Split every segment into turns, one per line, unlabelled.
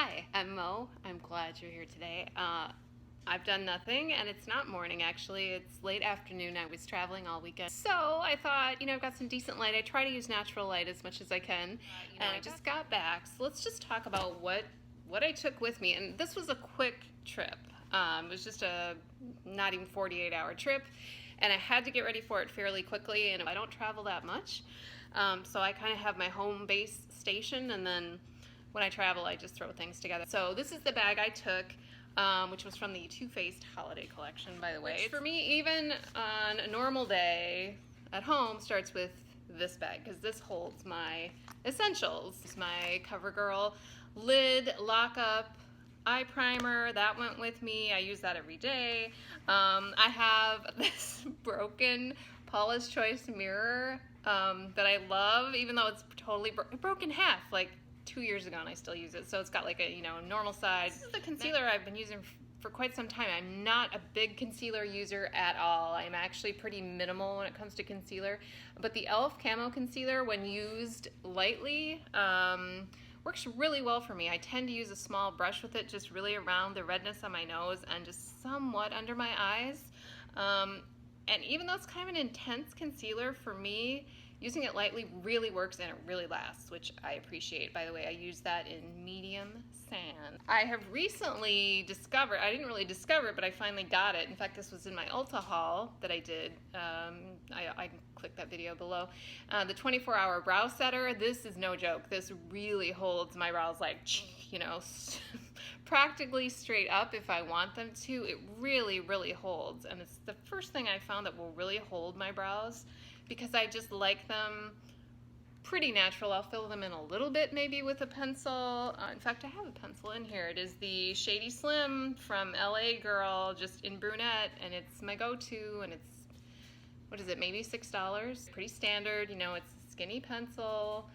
Hi, I'm Mo. I'm glad you're here today. I've done nothing, and it's not morning actually. It's late afternoon. I was traveling all weekend. So I thought, I've got some decent light. I try to use natural light as much as I can. And I just got back. So let's just talk about what I took with me. And this was a quick trip. It was just a not even 48-hour trip. And I had to get ready for it fairly quickly. And I don't travel that much. So I kind of have my home base station, and then when I travel, I just throw things together. So this is the bag I took, which was from the Too Faced holiday collection, by the way. Which for me, even on a normal day at home, starts with this bag, because this holds my essentials. It's my Covergirl lid, lockup, eye primer. That went with me. I use that every day. I have this broken Paula's Choice mirror that I love, even though it's totally broken in half, like 2 years ago, and I still use it. So it's got like a normal size. This is the concealer I've been using for quite some time. I'm not a big concealer user at all. I'm actually pretty minimal when it comes to concealer. But the e.l.f. Camo Concealer, when used lightly, works really well for me. I tend to use a small brush with it, just really around the redness on my nose and just somewhat under my eyes. And even though it's kind of an intense concealer, for me, using it lightly really works, and it really lasts, which I appreciate. By the way, I use that in medium sand. I have recently discovered, I didn't really discover it, but I finally got it. In fact, this was in my Ulta haul that I did. I can click that video below. The 24-hour brow setter. This is no joke. This really holds my brows like, practically straight up if I want them to. It really, really holds. And it's the first thing I found that will really hold my brows, because I just like them pretty natural. I'll fill them in a little bit maybe with a pencil. In fact, I have a pencil in here. It is the Shady Slim from LA Girl, just in brunette, and it's my go-to, and it's, what is it, maybe $6. Pretty standard, it's a skinny pencil,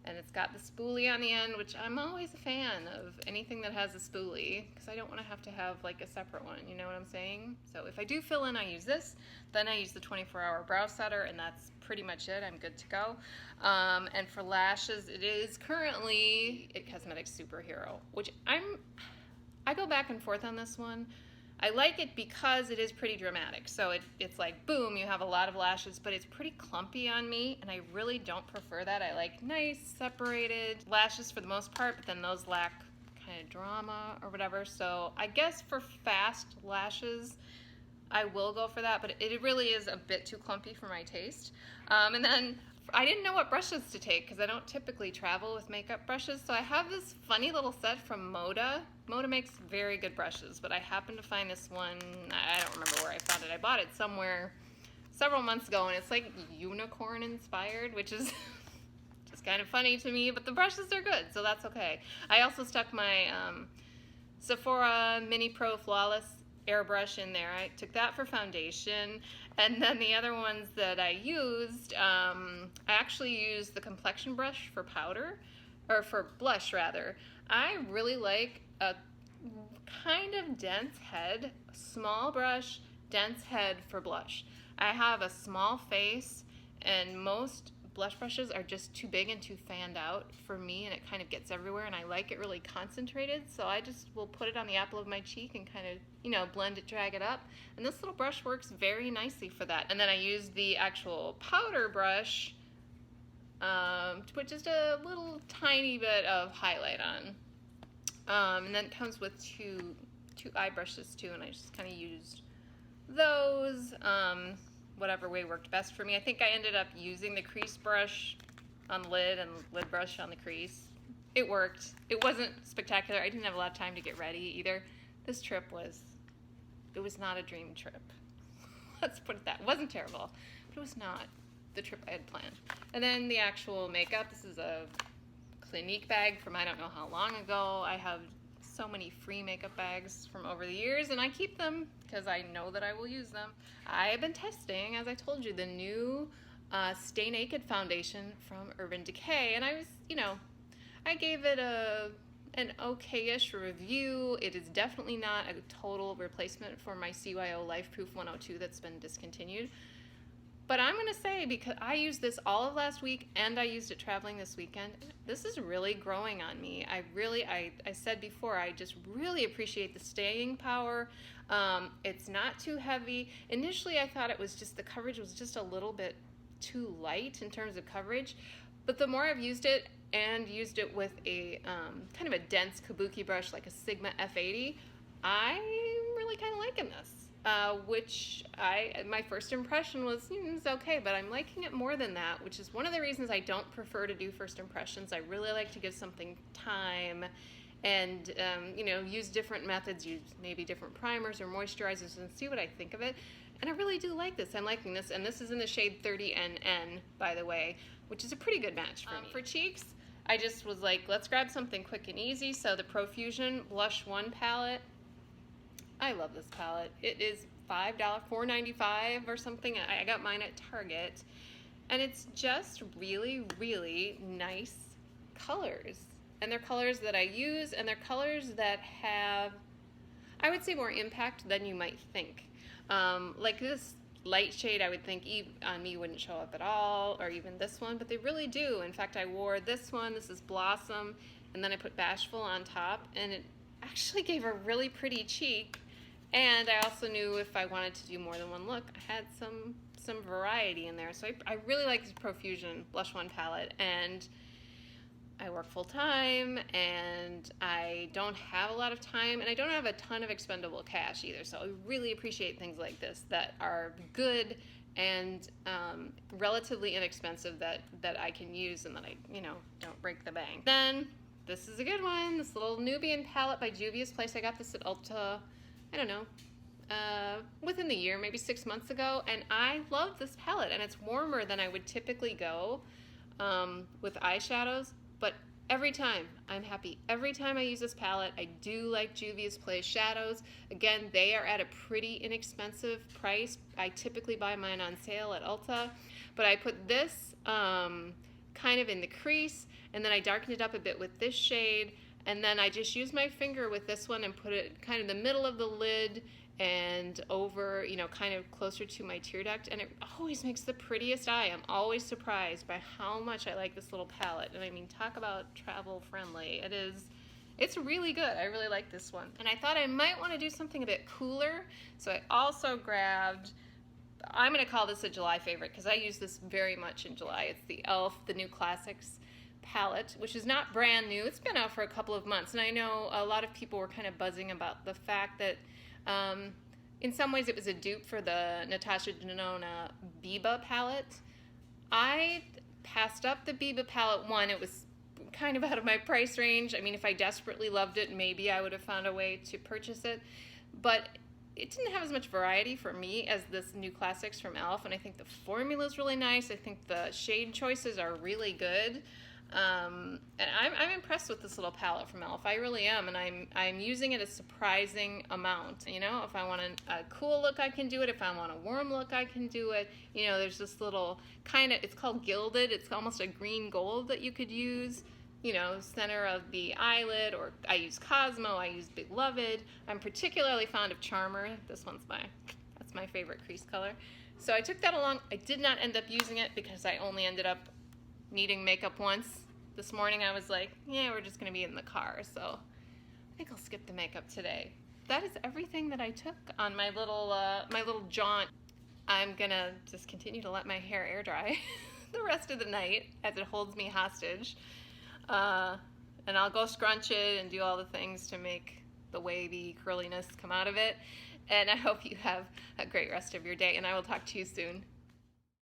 and it's got the spoolie on the end, which I'm always a fan of anything that has a spoolie, because I don't want to have like a separate one, you know what I'm saying? So if I do fill in, I use this. Then I use the 24-hour brow setter, and that's pretty much it. I'm good to go. And for lashes, it is currently a Cosmetics Superhero, which I go back and forth on this one. I like it because it is pretty dramatic. So it's like, boom, you have a lot of lashes, but it's pretty clumpy on me, and I really don't prefer that. I like nice, separated lashes for the most part, but then those lack kind of drama or whatever. So I guess for fast lashes, I will go for that, but it really is a bit too clumpy for my taste. And then I didn't know what brushes to take, because I don't typically travel with makeup brushes. So I have this funny little set from Moda. Moda makes very good brushes, but I happened to find this one. I don't remember where I found it. I bought it somewhere several months ago, and it's like unicorn inspired, which is just kind of funny to me, but the brushes are good, so that's okay. I also stuck my Sephora Mini Pro Flawless Airbrush in there. I took that for foundation, and then the other ones that I used, I actually used the complexion brush for powder, or for blush rather. I really like a kind of dense head, small brush, dense head for blush. I have a small face, and most blush brushes are just too big and too fanned out for me, and it kind of gets everywhere, and I like it really concentrated, so I just will put it on the apple of my cheek and kind of, blend it, drag it up, and this little brush works very nicely for that. And then I use the actual powder brush to put just a little tiny bit of highlight on. And then it comes with two eye brushes too, and I just kind of used those whatever way worked best for me. I think I ended up using the crease brush on the lid and lid brush on the crease. It worked. It wasn't spectacular. I didn't have a lot of time to get ready either. This trip was not a dream trip. Let's put it that. It wasn't terrible, but it was not the trip I had planned. And then the actual makeup. This is a Clinique bag from I don't know how long ago. I have so many free makeup bags from over the years, and I keep them because I know that I will use them. I have been testing, as I told you, the new Stay Naked foundation from Urban Decay, and I was, I gave it an okay-ish review. It is definitely not a total replacement for my CYO Life Proof 102 that's been discontinued, But I'm going to say, because I used this all of last week and I used it traveling this weekend, this is really growing on me. I said before, I just really appreciate the staying power. It's not too heavy. Initially, I thought it was just, the coverage was just a little bit too light in terms of coverage. But the more I've used it and used it with a kind of a dense kabuki brush like a Sigma F80, I'm really kind of liking this. Which my first impression was, it's okay, but I'm liking it more than that, which is one of the reasons I don't prefer to do first impressions. I really like to give something time and, use different methods, use maybe different primers or moisturizers and see what I think of it. And I really do like this. I'm liking this, and this is in the shade 30NN, by the way, which is a pretty good match for me. For cheeks, I just was like, let's grab something quick and easy. So the Profusion Blush 1 palette. I love this palette. It is $5, $4.95 or something. I got mine at Target. And it's just really, really nice colors. And they're colors that I use, and they're colors that have, I would say, more impact than you might think. Like this light shade, I would think on me wouldn't show up at all, or even this one, but they really do. In fact, I wore this one. This is Blossom, and then I put Bashful on top, and it actually gave a really pretty cheek. And I also knew if I wanted to do more than one look, I had some variety in there. So I really like this Profusion Blush 1 palette, and I work full time, and I don't have a lot of time, and I don't have a ton of expendable cash either. So I really appreciate things like this that are good and relatively inexpensive that I can use and that I don't break the bank. Then this is a good one. This little Nubian palette by Dubious Place. I got this at Ulta, I don't know, within the year, maybe 6 months ago, and I love this palette, and it's warmer than I would typically go with eyeshadows, but every time I'm happy. Every time I use this palette, I do like Dubious Place shadows. Again, they are at a pretty inexpensive price. I typically buy mine on sale at Ulta, but I put this kind of in the crease, and then I darkened it up a bit with this shade. And then I just use my finger with this one and put it kind of in the middle of the lid and over, kind of closer to my tear duct. And it always makes the prettiest eye. I'm always surprised by how much I like this little palette. And I mean, talk about travel friendly. It's really good. I really like this one. And I thought I might want to do something a bit cooler. So I also grabbed, I'm going to call this a July favorite because I use this very much in July. It's the e.l.f. The New Classics palette, which is not brand new. It's been out for a couple of months, and I know a lot of people were kind of buzzing about the fact that in some ways it was a dupe for the Natasha Denona Biba palette. I passed up the Biba palette. One, it was kind of out of my price range. I mean, if I desperately loved it, maybe I would have found a way to purchase it, but it didn't have as much variety for me as this New Classics from e.l.f., and I think the formula is really nice. I think the shade choices are really good. And I'm impressed with this little palette from e.l.f. I really am, and I'm using it a surprising amount. If I want a cool look, I can do it. If I want a warm look, I can do it. There's this little kind of, it's called Gilded. It's almost a green gold that you could use, center of the eyelid, or I use Cosmo, I use Beloved. I'm particularly fond of Charmer. That's my favorite crease color. So I took that along. I did not end up using it because I only ended up needing makeup once. This morning I was like, yeah, we're just going to be in the car, so I think I'll skip the makeup today. That is everything that I took on my little jaunt. I'm going to just continue to let my hair air dry the rest of the night as it holds me hostage. And I'll go scrunch it and do all the things to make the wavy curliness come out of it. And I hope you have a great rest of your day, and I will talk to you soon.